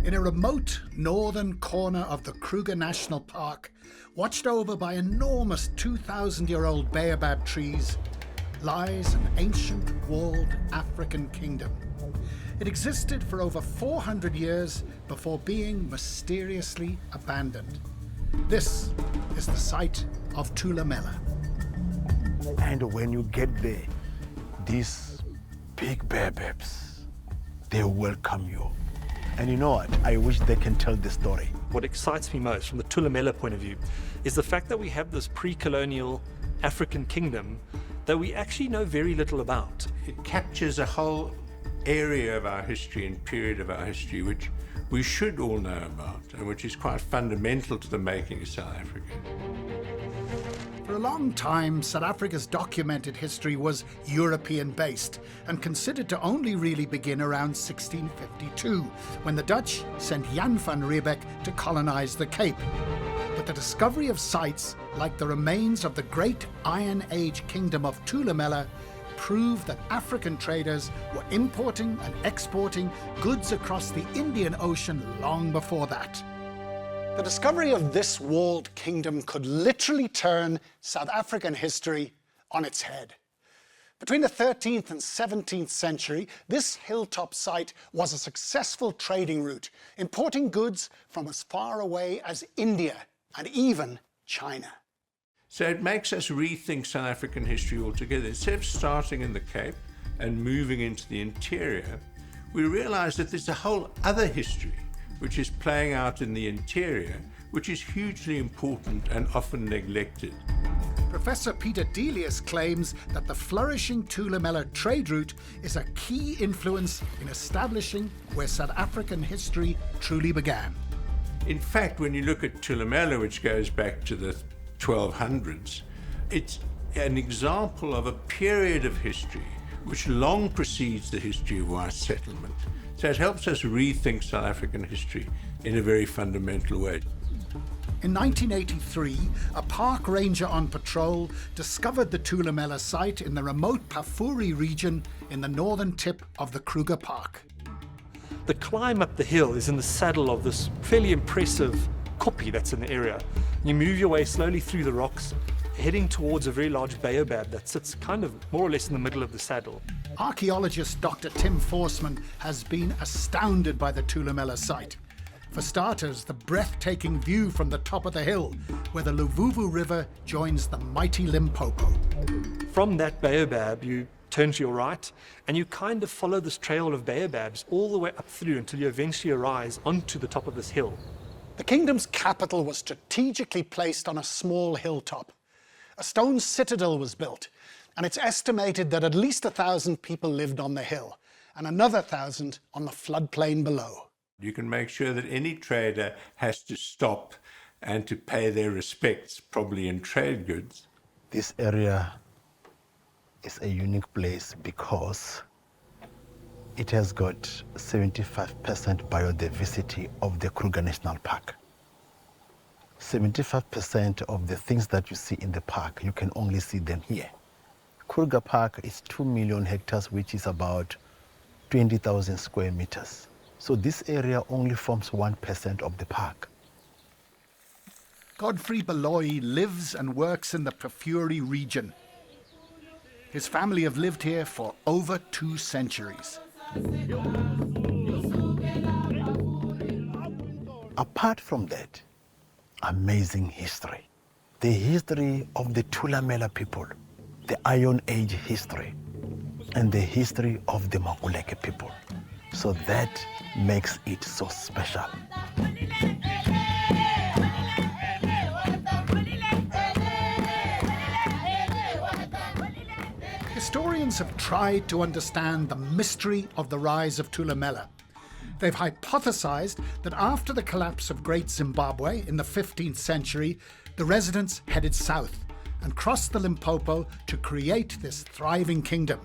In a remote northern corner of the Kruger National Park, watched over by enormous 2,000-year-old baobab trees, lies an ancient walled African kingdom. It existed for over 400 years before being mysteriously abandoned. This is the site of Thulamela. And when you get there, these big baobabs, they welcome you. And you know what? I wish they can tell the story. What excites me most from the Thulamela point of view is the fact that we have this pre-colonial African kingdom that we actually know very little about. It captures a whole area of our history and period of our history which we should all know about and which is quite fundamental to the making of South Africa. For a long time, South Africa's documented history was European-based and considered to only really begin around 1652, when the Dutch sent Jan van Riebeeck to colonize the Cape. But the discovery of sites like the remains of the great Iron Age kingdom of Thulamela proved that African traders were importing and exporting goods across the Indian Ocean long before that. The discovery of this walled kingdom could literally turn South African history on its head. Between the 13th and 17th century, this hilltop site was a successful trading route, importing goods from as far away as India and even China. So it makes us rethink South African history altogether. Instead of starting in the Cape and moving into the interior, we realize that there's a whole other history which is playing out in the interior, which is hugely important and often neglected. Professor Peter Delius claims that the flourishing Thulamela trade route is a key influence in establishing where South African history truly began. In fact, when you look at Thulamela, which goes back to the 1200s, it's an example of a period of history which long precedes the history of white settlement. So it helps us rethink South African history in a very fundamental way. In 1983, a park ranger on patrol discovered the Thulamela site in the remote Pafuri region in the northern tip of the Kruger Park. The climb up the hill is in the saddle of this fairly impressive kopje that's in the area. You move your way slowly through the rocks, heading towards a very large baobab that sits kind of more or less in the middle of the saddle. Archaeologist Dr. Tim Forsman has been astounded by the Thulamela site. For starters, the breathtaking view from the top of the hill, where the Luvuvu River joins the mighty Limpopo. From that baobab, you turn to your right, and you kind of follow this trail of baobabs all the way up through until you eventually arise onto the top of this hill. The kingdom's capital was strategically placed on a small hilltop. A stone citadel was built, and it's estimated that at least 1,000 people lived on the hill, and another 1,000 on the floodplain below. You can make sure that any trader has to stop and to pay their respects, probably in trade goods. This area is a unique place because it has got 75% biodiversity of the Kruger National Park. 75% of the things that you see in the park, you can only see them here. Kruger Park is 2 million hectares, which is about 20,000 square meters. So this area only forms 1% of the park. Godfrey Beloy lives and works in the Pafuri region. His family have lived here for over 2 centuries. Apart from that, amazing history. The history of the Thulamela people, the Iron Age history, and the history of the Makuleke people. So that makes it so special. Historians have tried to understand the mystery of the rise of Thulamela. They've hypothesized that after the collapse of Great Zimbabwe in the 15th century, the residents headed south and crossed the Limpopo to create this thriving kingdom.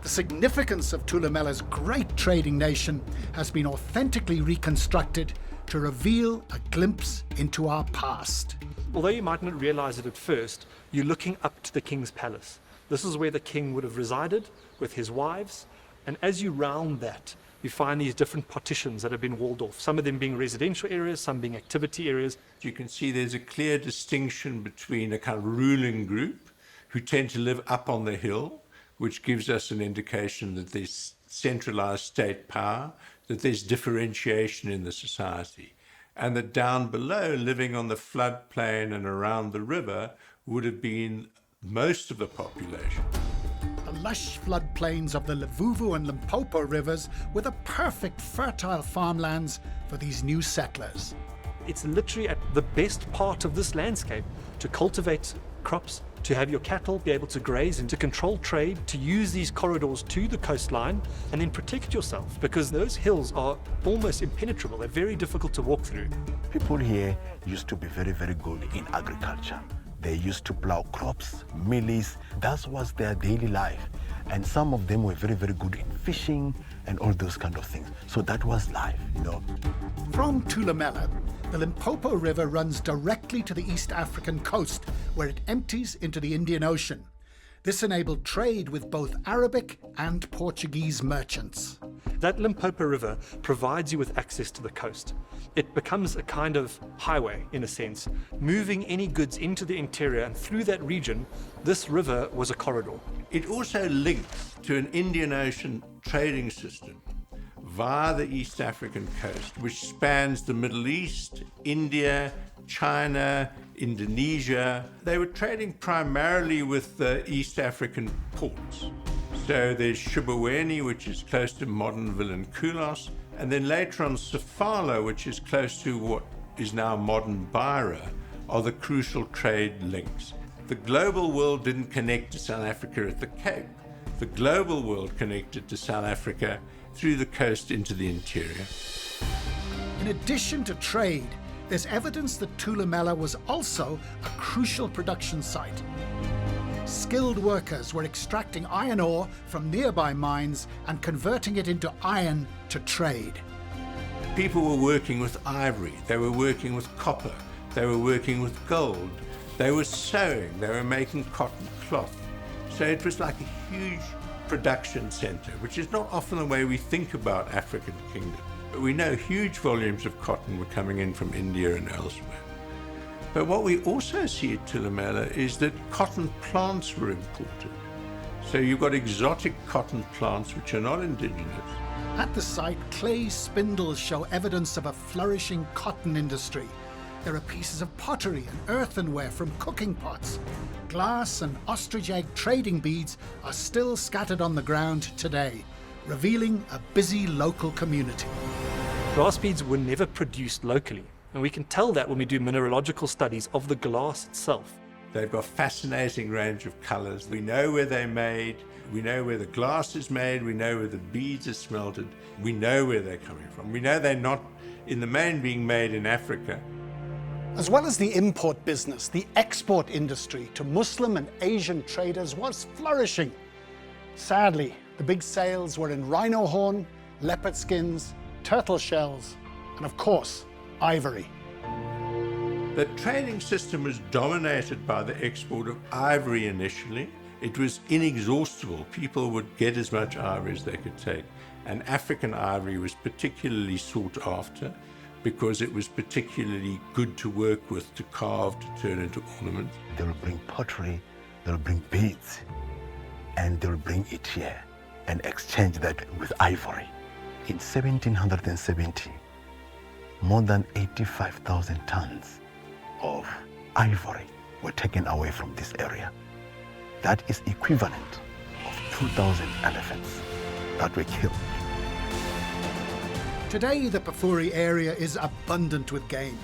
The significance of Thulamela's great trading nation has been authentically reconstructed to reveal a glimpse into our past. Although you might not realize it at first, you're looking up to the king's palace. This is where the king would have resided with his wives, and as you round that, you find these different partitions that have been walled off, some of them being residential areas, some being activity areas. You can see there's a clear distinction between a kind of ruling group who tend to live up on the hill, which gives us an indication that there's centralized state power, that there's differentiation in the society, and that down below, living on the floodplain and around the river, would have been most of the population. The lush floodplains of the Levuvu and Limpopo rivers were the perfect fertile farmlands for these new settlers. It's literally at the best part of this landscape to cultivate crops, to have your cattle be able to graze and to control trade, to use these corridors to the coastline and then protect yourself, because those hills are almost impenetrable. They're very difficult to walk through. People here used to be very, very good in agriculture. They used to plow crops, mealies. That was their daily life. And some of them were very, very good in fishing and all those kind of things. So that was life, you know. From Thulamela, the Limpopo River runs directly to the East African coast, where it empties into the Indian Ocean. This enabled trade with both Arabic and Portuguese merchants. That Limpopo River provides you with access to the coast. It becomes a kind of highway, in a sense, moving any goods into the interior, and through that region, this river was a corridor. It also links to an Indian Ocean trading system via the East African coast, which spans the Middle East, India, China, Indonesia. They were trading primarily with the East African ports. So there's Shibawene, which is close to modern Vilankulos, and then later on Sofala, which is close to what is now modern Beira, are the crucial trade links. The global world didn't connect to South Africa at the Cape. The global world connected to South Africa through the coast into the interior. In addition to trade, there's evidence that Thulamela was also a crucial production site. Skilled workers were extracting iron ore from nearby mines and converting it into iron to trade. People were working with ivory, they were working with copper, they were working with gold, they were sewing, they were making cotton cloth. So it was like a huge production center, which is not often the way we think about African kingdom. But we know huge volumes of cotton were coming in from India and elsewhere. But what we also see at Thulamela is that cotton plants were imported. So you've got exotic cotton plants which are not indigenous. At the site, clay spindles show evidence of a flourishing cotton industry. There are pieces of pottery and earthenware from cooking pots. Glass and ostrich egg trading beads are still scattered on the ground today, revealing a busy local community. Glass beads were never produced locally, and we can tell that when we do mineralogical studies of the glass itself. They've got a fascinating range of colors. We know where they're made, we know where the glass is made, we know where the beads are smelted, we know where they're coming from. We know they're not, in the main, being made in Africa. As well as the import business, the export industry to Muslim and Asian traders was flourishing. Sadly, the big sales were in rhino horn, leopard skins, turtle shells, and of course, ivory. The trading system was dominated by the export of ivory initially. It was inexhaustible. People would get as much ivory as they could take. And African ivory was particularly sought after because it was particularly good to work with, to carve, to turn into ornaments. They'll bring pottery, they'll bring beads, and they'll bring it here and exchange that with ivory. In 1770, more than 85,000 tons of ivory were taken away from this area. That is equivalent of 2,000 elephants that were killed. Today, the Pafuri area is abundant with game.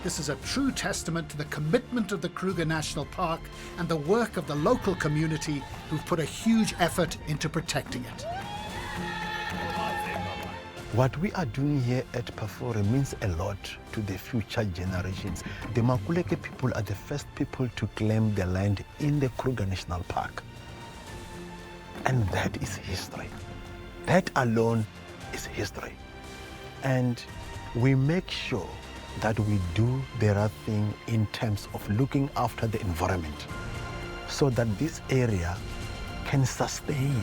This is a true testament to the commitment of the Kruger National Park and the work of the local community who've put a huge effort into protecting it. What we are doing here at Pafuri means a lot to the future generations. The Makuleke people are the first people to claim the land in the Kruger National Park. And that is history. That alone is history. And we make sure that we do the right thing in terms of looking after the environment so that this area can sustain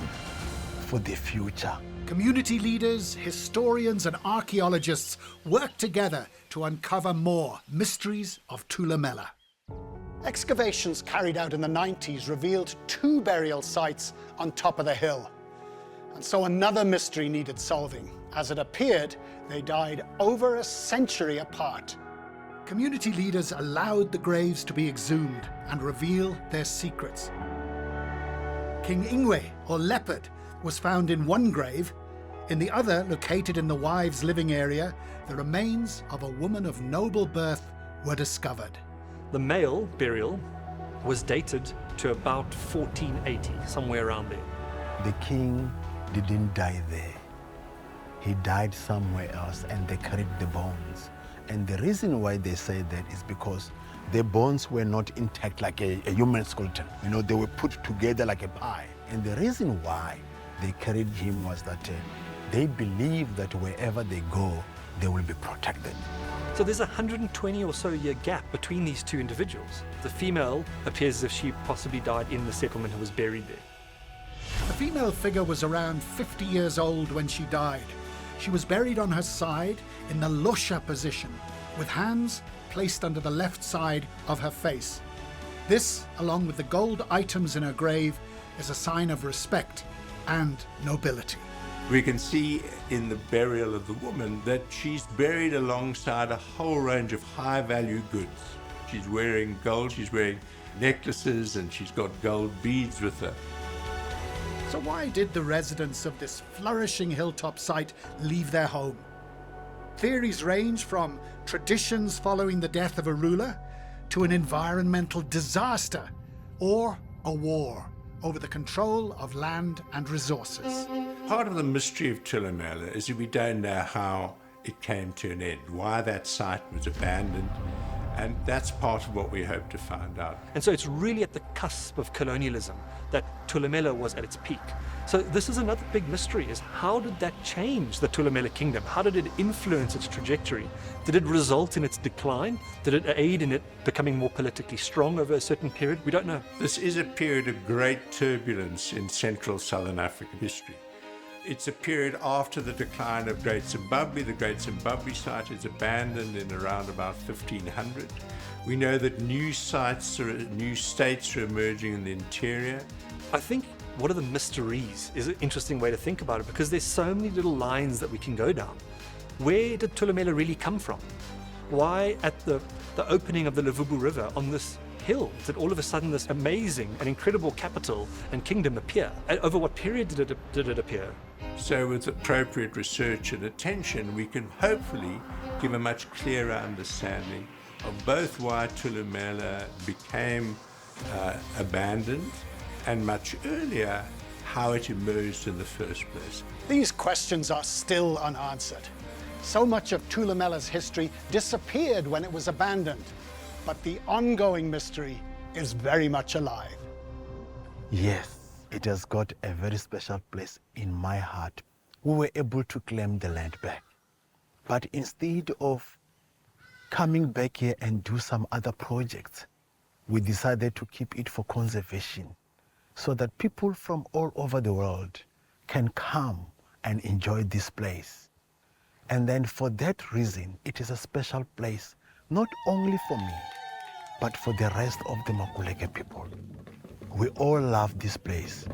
for the future. Community leaders, historians and archaeologists worked together to uncover more mysteries of Thulamela. Excavations carried out in the 90s revealed 2 burial sites on top of the hill. And so another mystery needed solving. As it appeared, they died over a century apart. Community leaders allowed the graves to be exhumed and reveal their secrets. King Ingwe, or leopard, was found in one grave. In the other, located in the wives' living area, the remains of a woman of noble birth were discovered. The male burial was dated to about 1480, somewhere around there. The king didn't die there. He died somewhere else, and they carried the bones. And the reason why they say that is because the bones were not intact like a human skeleton. You know, they were put together like a pie. And the reason why they carried him was that they believe that wherever they go, they will be protected. So there's a 120 or so year gap between these 2 individuals. The female appears as if she possibly died in the settlement and was buried there. The female figure was around 50 years old when she died. She was buried on her side in the losha position, with hands placed under the left side of her face. This, along with the gold items in her grave, is a sign of respect and nobility. We can see in the burial of the woman that she's buried alongside a whole range of high-value goods. She's wearing gold, she's wearing necklaces, and she's got gold beads with her. So why did the residents of this flourishing hilltop site leave their home? Theories range from traditions following the death of a ruler to an environmental disaster or a war over the control of land and resources. Part of the mystery of Thulamela is that we don't know how it came to an end, why that site was abandoned, and that's part of what we hope to find out. And so it's really at the cusp of colonialism that Thulamela was at its peak. So this is another big mystery, is how did that change the Thulamela kingdom? How did it influence its trajectory? Did it result in its decline? Did it aid in it becoming more politically strong over a certain period? We don't know. This is a period of great turbulence in central Southern African history. It's a period after the decline of Great Zimbabwe. The Great Zimbabwe site is abandoned in around about 1500. We know that new states are emerging in the interior. I think what are the mysteries is an interesting way to think about it, because there's so many little lines that we can go down. Where did Thulamela really come from? Why at the opening of the Levubu River on this hill did all of a sudden this amazing and incredible capital and kingdom appear? And over what period did it appear? So with appropriate research and attention, we can hopefully give a much clearer understanding of both why Thulamela became abandoned, and much earlier, how it emerged in the first place. These questions are still unanswered. So much of Thulamela's history disappeared when it was abandoned, but the ongoing mystery is very much alive. Yes, it has got a very special place in my heart. We were able to claim the land back. But instead of coming back here and do some other projects, we decided to keep it for conservation so that people from all over the world can come and enjoy this place. And then for that reason, it is a special place, not only for me, but for the rest of the Makuleke people. We all love this place.